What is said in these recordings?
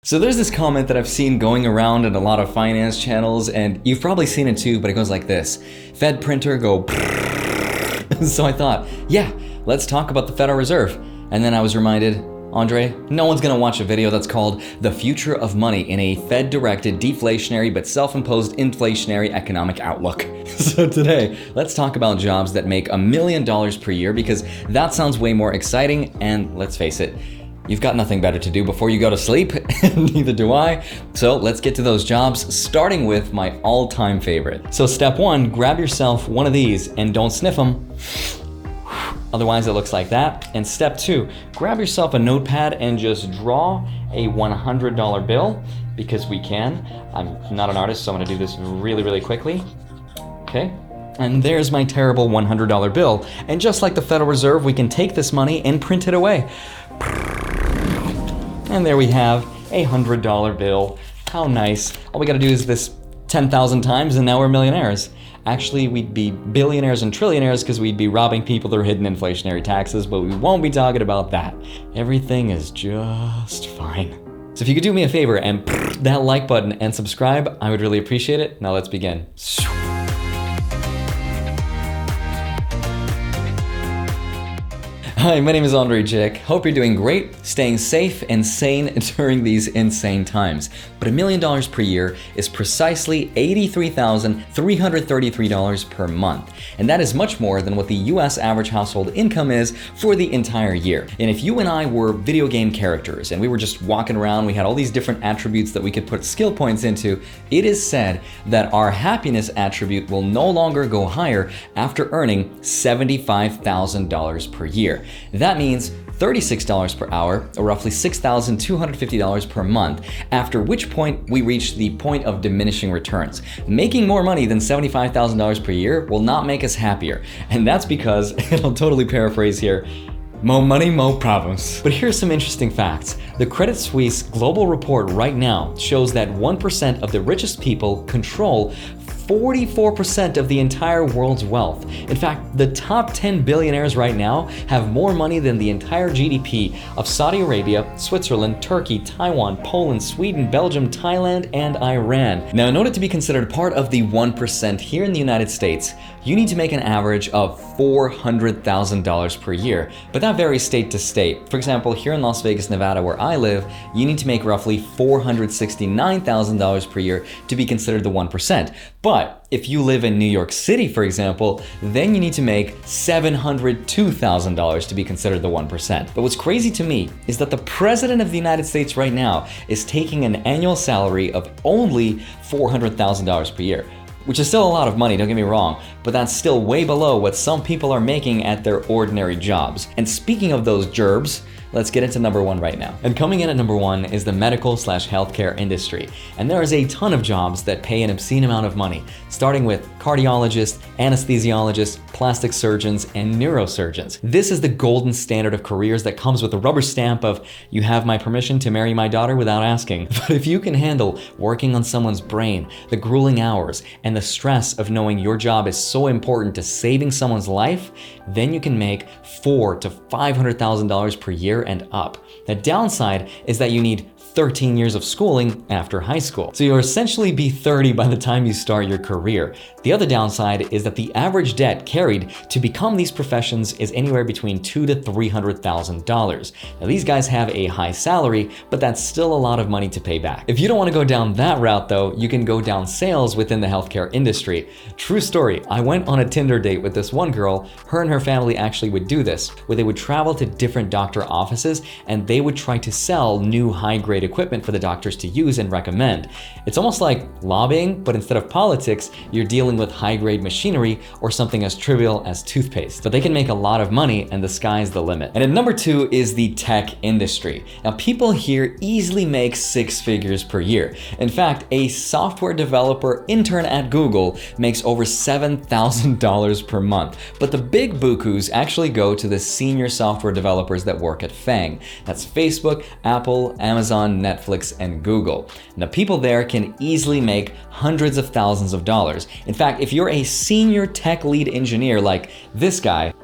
So there's this comment that I've seen going around in a lot of finance channels, and you've probably seen it too, but it goes like this: Fed printer go. So I thought, yeah, let's talk about the Federal Reserve. And then I was reminded, Andrei, no one's gonna watch a video that's called The Future of Money in a Fed-Directed Deflationary but Self-Imposed Inflationary Economic Outlook. So today, let's talk about jobs that make $1 million per year, because that sounds way more exciting, and let's face it, you've got nothing better to do before you go to sleep, and neither do I. So let's get to those jobs, starting with my all-time favorite. So step one, grab yourself one of these and don't sniff them. Otherwise it looks like that. And step two, grab yourself a notepad and just draw a $100 bill, because we can. I'm not an artist, so I'm gonna do this really, really quickly. Okay. And there's my terrible $100 bill. And just like the Federal Reserve, we can take this money and print it away. And there we have a $100 bill. How nice. All we gotta do is this 10,000 times and now we're millionaires. Actually, we'd be billionaires and trillionaires because we'd be robbing people through hidden inflationary taxes, but we won't be talking about that. Everything is just fine. So if you could do me a favor and that like button and subscribe, I would really appreciate it. Now let's begin. Hi, my name is Andrei Jikh. Hope you're doing great, staying safe and sane during these insane times. But $1 million per year is precisely $83,333 per month. And that is much more than what the US average household income is for the entire year. And if you and I were video game characters and we were just walking around, we had all these different attributes that we could put skill points into, it is said that our happiness attribute will no longer go higher after earning $75,000 per year. That means $36 per hour, or roughly $6,250 per month, after which point we reach the point of diminishing returns. Making more money than $75,000 per year will not make us happier. And that's because, and I'll totally paraphrase here, more money, more problems. But here's some interesting facts. The Credit Suisse Global Report right now shows that 1% of the richest people control 44% of the entire world's wealth. In fact, the top 10 billionaires right now have more money than the entire GDP of Saudi Arabia, Switzerland, Turkey, Taiwan, Poland, Sweden, Belgium, Thailand, and Iran. Now, in order to be considered part of the 1% here in the United States, you need to make an average of $400,000 per year, but that varies state to state. For example, here in Las Vegas, Nevada, where I live, you need to make roughly $469,000 per year to be considered the 1%. But if you live in New York City, for example, then you need to make $702,000 to be considered the 1%. But what's crazy to me is that the President of the United States right now is taking an annual salary of only $400,000 per year. Which is still a lot of money, don't get me wrong, but that's still way below what some people are making at their ordinary jobs. And speaking of those gerbs, let's get into number one right now. And coming in at number one is the medical/healthcare industry. And there is a ton of jobs that pay an obscene amount of money, starting with cardiologists, anesthesiologists, plastic surgeons, and neurosurgeons. This is the golden standard of careers that comes with a rubber stamp of, you have my permission to marry my daughter without asking. But if you can handle working on someone's brain, the grueling hours, and the stress of knowing your job is so important to saving someone's life, then you can make $400,000 to $500,000 per year and up. The downside is that you need 13 years of schooling after high school. So you'll essentially be 30 by the time you start your career. The other downside is that the average debt carried to become these professions is anywhere between $200,000 to $300,000. Now these guys have a high salary, but that's still a lot of money to pay back. If you don't want to go down that route though, you can go down sales within the healthcare industry. True story, I went on a Tinder date with this one girl. Her and her family actually would do this, where they would travel to different doctor offices and they would try to sell new high-grade equipment for the doctors to use and recommend. It's almost like lobbying, but instead of politics, you're dealing with high-grade machinery or something as trivial as toothpaste. But they can make a lot of money and the sky's the limit. And at number two is the tech industry. Now people here easily make 6 figures per year. In fact, a software developer intern at Google makes over $7,000 per month. But the big bukus actually go to the senior software developers that work at FANG. That's Facebook, Apple, Amazon, Netflix, and Google. And the people there can easily make hundreds of thousands of dollars. In fact, if you're a senior tech lead engineer like this guy,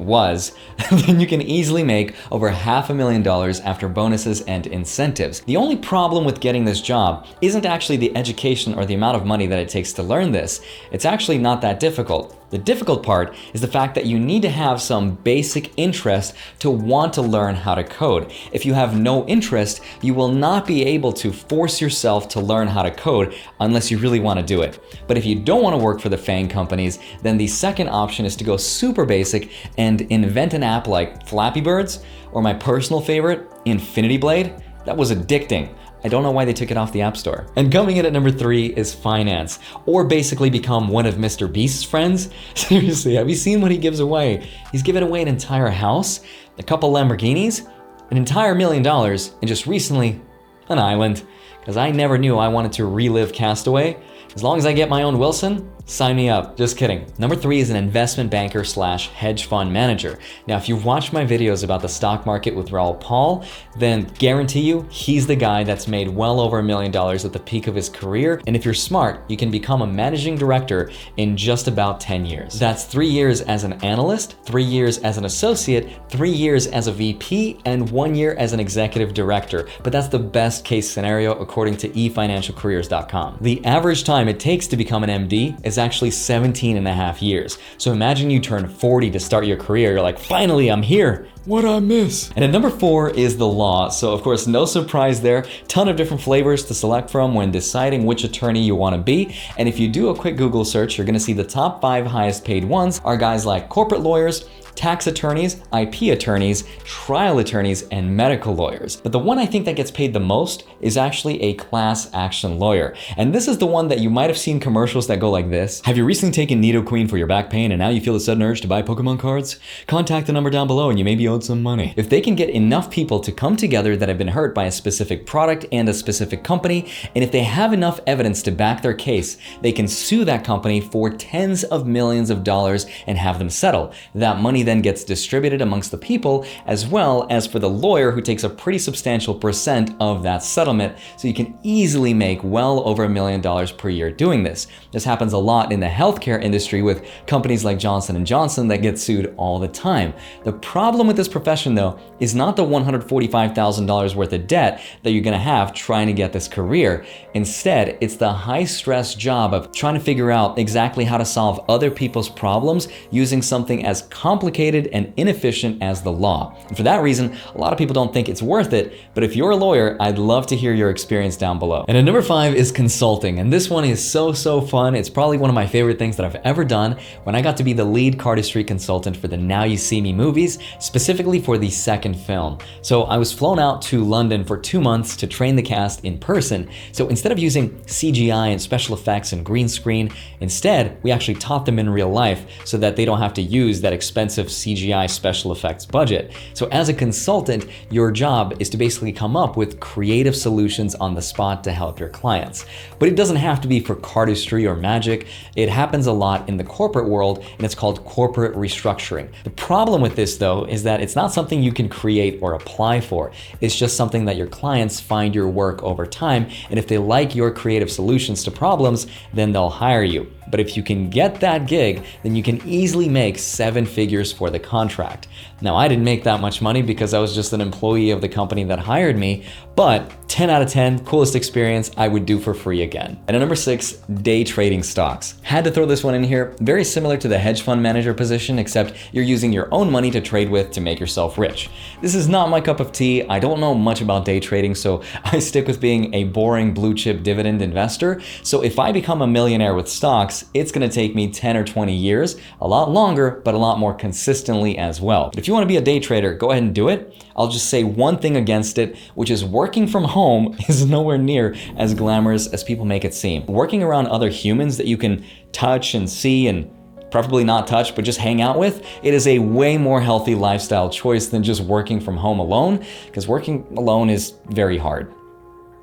was, then you can easily make over $500,000 after bonuses and incentives. The only problem with getting this job isn't actually the education or the amount of money that it takes to learn this. It's actually not that difficult. The difficult part is the fact that you need to have some basic interest to want to learn how to code. If you have no interest, you will not be able to force yourself to learn how to code unless you really want to do it. But if you don't want to work for the FAANG companies, then the second option is to go super basic and invent an app like Flappy Birds, or my personal favorite, Infinity Blade. That was addicting. I don't know why they took it off the App Store. And coming in at number 3 is finance, or basically become one of Mr. Beast's friends. Seriously, have you seen what he gives away? He's given away an entire house, a couple Lamborghinis, an entire $1 million, and just recently, an island. Because I never knew I wanted to relive Castaway. As long as I get my own Wilson, sign me up. Just kidding. Number 3 is an investment banker slash hedge fund manager. Now, if you've watched my videos about the stock market with Raoul Paul, then guarantee you he's the guy that's made well over $1 million at the peak of his career. And if you're smart, you can become a managing director in just about 10 years. That's 3 years as an analyst, 3 years as an associate, 3 years as a VP, and 1 year as an executive director. But that's the best case scenario according to efinancialcareers.com. The average time it takes to become an MD is actually 17 and a half years. So imagine you turn 40 to start your career. You're like, finally, I'm here. What'd I miss? And at number 4 is the law. So of course, no surprise there. Ton of different flavors to select from when deciding which attorney you want to be. And if you do a quick Google search, you're going to see the top 5 highest paid ones are guys like corporate lawyers, tax attorneys, IP attorneys, trial attorneys, and medical lawyers. But the one I think that gets paid the most is actually a class action lawyer. And this is the one that you might have seen commercials that go like this. Have you recently taken Nidoqueen for your back pain and now you feel a sudden urge to buy Pokemon cards? Contact the number down below and you may be owed some money. If they can get enough people to come together that have been hurt by a specific product and a specific company, and if they have enough evidence to back their case, they can sue that company for tens of millions of dollars and have them settle. That money then gets distributed amongst the people, as well as for the lawyer who takes a pretty substantial percent of that settlement. So you can easily make well over $1 million per year doing this. This happens a lot in the healthcare industry with companies like Johnson & Johnson that get sued all the time. The problem with this profession though is not the $145,000 worth of debt that you're gonna have trying to get this career. Instead, it's the high stress job of trying to figure out exactly how to solve other people's problems using something as complicated and inefficient as the law. And for that reason, a lot of people don't think it's worth it, but if you're a lawyer, I'd love to hear your experience down below. And at number 5 is consulting, and this one is so fun. It's probably one of my favorite things that I've ever done when I got to be the lead CARDISTRY consultant for the Now You See Me movies, specifically for the second film. So I was flown out to London for 2 months to train the cast in person. So instead of using CGI and special effects and green screen, instead, we actually taught them in real life so that they don't have to use that expensive CGI special effects budget. So as a consultant, your job is to basically come up with creative solutions on the spot to help your clients. But it doesn't have to be for cardistry or magic. It happens a lot in the corporate world, and it's called corporate restructuring. The problem with this though is that it's not something you can create or apply for. It's just something that your clients find your work over time, and if they like your creative solutions to problems, then they'll hire you. But if you can get that gig, then you can easily make 7 figures for the contract. Now, I didn't make that much money because I was just an employee of the company that hired me, but 10 out of 10, coolest experience I would do for free again. And at number 6, day trading stocks. Had to throw this one in here. Very similar to the hedge fund manager position, except you're using your own money to trade with to make yourself rich. This is not my cup of tea. I don't know much about day trading, so I stick with being a boring blue chip dividend investor. So if I become a millionaire with stocks, it's gonna take me 10 or 20 years, a lot longer, but a lot more consistently as well. But if you wanna be a day trader, go ahead and do it. I'll just say one thing against it, which is working from home is nowhere near as glamorous as people make it seem. Working around other humans that you can touch and see and preferably not touch, but just hang out with, it is a way more healthy lifestyle choice than just working from home alone, because working alone is very hard.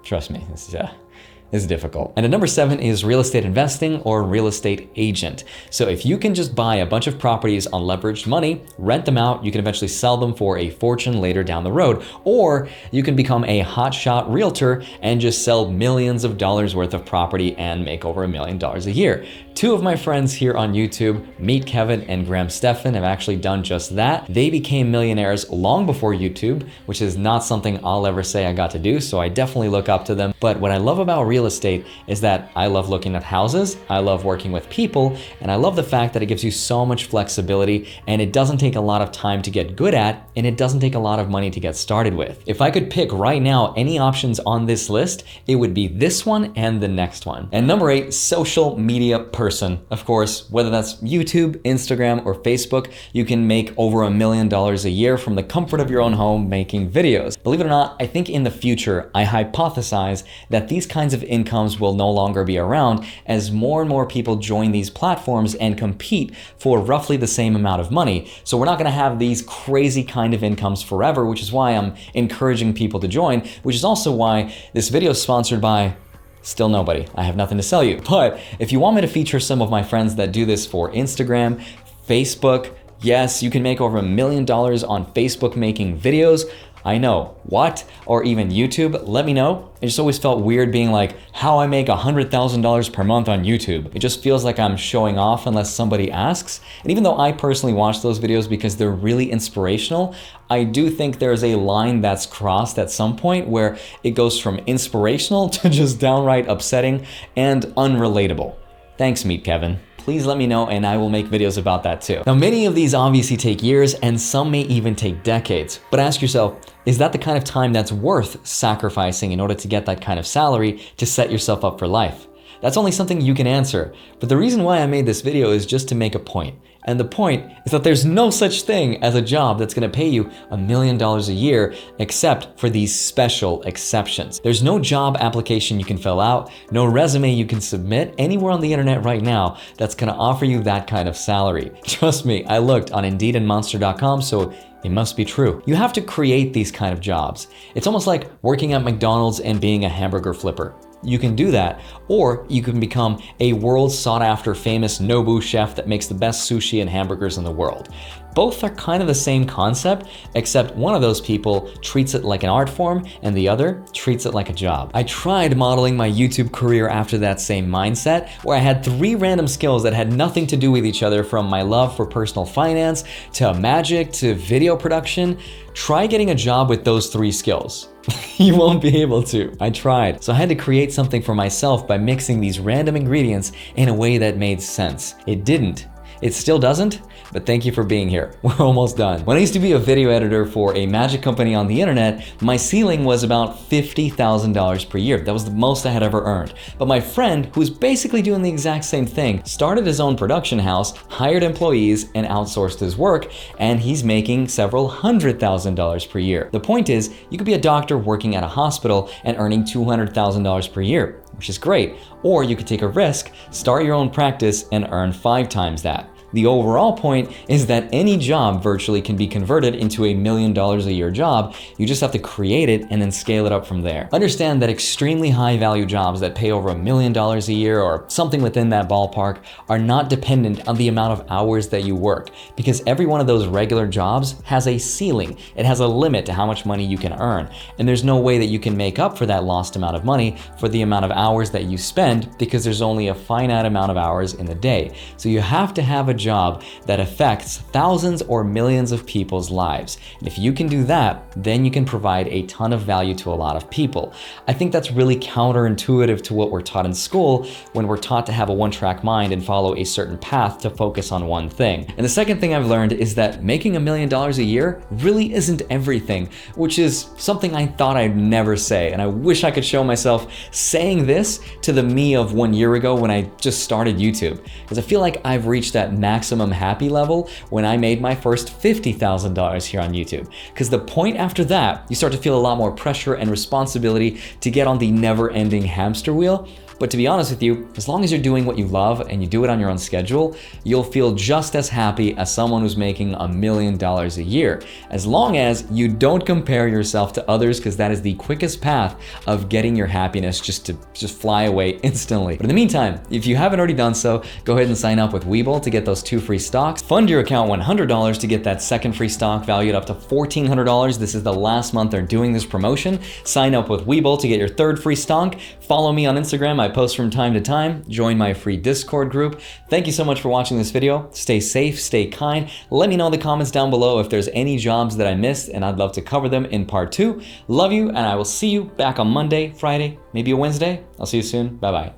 Trust me, is difficult. And at number 7 is real estate investing or real estate agent. So if you can just buy a bunch of properties on leveraged money, rent them out, you can eventually sell them for a fortune later down the road. Or you can become a hotshot realtor and just sell millions of dollars worth of property and make over $1 million a year. 2 of my friends here on YouTube, Meet Kevin and Graham Stephan, have actually done just that. They became millionaires long before YouTube, which is not something I'll ever say I got to do, so I definitely look up to them. But what I love about real estate is that I love looking at houses, I love working with people, and I love the fact that it gives you so much flexibility and it doesn't take a lot of time to get good at, and it doesn't take a lot of money to get started with. If I could pick right now any options on this list, it would be this one and the next one. And number 8, social media person. Of course, whether that's YouTube, Instagram, or Facebook, you can make over $1 million a year from the comfort of your own home making videos. Believe it or not, I think in the future, I hypothesize that these kinds of incomes will no longer be around as more and more people join these platforms and compete for roughly the same amount of money. So we're not gonna have these crazy kind of incomes forever, which is why I'm encouraging people to join, which is also why this video is sponsored by still nobody. I have nothing to sell you. But if you want me to feature some of my friends that do this for Instagram, Facebook, yes, you can make over $1 million on Facebook making videos. I know, what? Or even YouTube, let me know. It just always felt weird being like, how I make $100,000 per month on YouTube. It just feels like I'm showing off unless somebody asks. And even though I personally watch those videos because they're really inspirational, I do think there's a line that's crossed at some point where it goes from inspirational to just downright upsetting and unrelatable. Thanks, Meet Kevin. Please let me know and I will make videos about that too. Now, many of these obviously take years and some may even take decades, but ask yourself, is that the kind of time that's worth sacrificing in order to get that kind of salary to set yourself up for life? That's only something you can answer, but the reason why I made this video is just to make a point. And the point is that there's no such thing as a job that's gonna pay you $1 million a year except for these special exceptions. There's no job application you can fill out, no resume you can submit anywhere on the internet right now that's gonna offer you that kind of salary. Trust me, I looked on Indeed and Monster.com, so it must be true. You have to create these kind of jobs. It's almost like working at McDonald's and being a hamburger flipper. You can do that, or you can become a world sought after famous Nobu chef that makes the best sushi and hamburgers in the world. Both are kind of the same concept, except one of those people treats it like an art form and the other treats it like a job. I tried modeling my YouTube career after that same mindset, where I had 3 random skills that had nothing to do with each other, from my love for personal finance to magic to video production. Try getting a job with those 3 skills. You won't be able to. I tried. So I had to create something for myself by mixing these random ingredients in a way that made sense. It didn't. It still doesn't, but thank you for being here. We're almost done. When I used to be a video editor for a magic company on the internet, my ceiling was about $50,000 per year. That was the most I had ever earned. But my friend, who was basically doing the exact same thing, started his own production house, hired employees, and outsourced his work, and he's making several $100,000 per year. The point is, you could be a doctor working at a hospital and earning $200,000 per year, which is great. Or you could take a risk, start your own practice, and earn 5 times that. The overall point is that any job virtually can be converted into $1 million a year job. You just have to create it and then scale it up from there. Understand that extremely high value jobs that pay over $1 million a year or something within that ballpark are not dependent on the amount of hours that you work, because every one of those regular jobs has a ceiling. It has a limit to how much money you can earn. And there's no way that you can make up for that lost amount of money for the amount of hours that you spend, because there's only a finite amount of hours in the day. So you have to have a job that affects thousands or millions of people's lives. And if you can do that, then you can provide a ton of value to a lot of people. I think that's really counterintuitive to what we're taught in school, when we're taught to have a one-track mind and follow a certain path to focus on one thing. And the second thing I've learned is that making $1 million a year really isn't everything, which is something I thought I'd never say. And I wish I could show myself saying this to the me of 1 year ago when I just started YouTube, because I feel like I've reached that maximum happy level when I made my first $50,000 here on YouTube. Because the point after that, you start to feel a lot more pressure and responsibility to get on the never-ending hamster wheel. But to be honest with you, as long as you're doing what you love and you do it on your own schedule, you'll feel just as happy as someone who's making $1 million a year. As long as you don't compare yourself to others, because that is the quickest path of getting your happiness just fly away instantly. But in the meantime, if you haven't already done so, go ahead and sign up with Webull to get those 2 free stocks. Fund your account $100 to get that second free stock valued up to $1,400. This is the last month they're doing this promotion. Sign up with Webull to get your 3rd free stock. Follow me on Instagram. I post from time to time. Join my free Discord group. Thank you so much for watching this video. Stay safe, stay kind. Let me know in the comments down below if there's any jobs that I missed, and I'd love to cover them in part 2. Love you, and I will see you back on Monday, Friday, maybe a Wednesday. I'll see you soon. Bye-bye.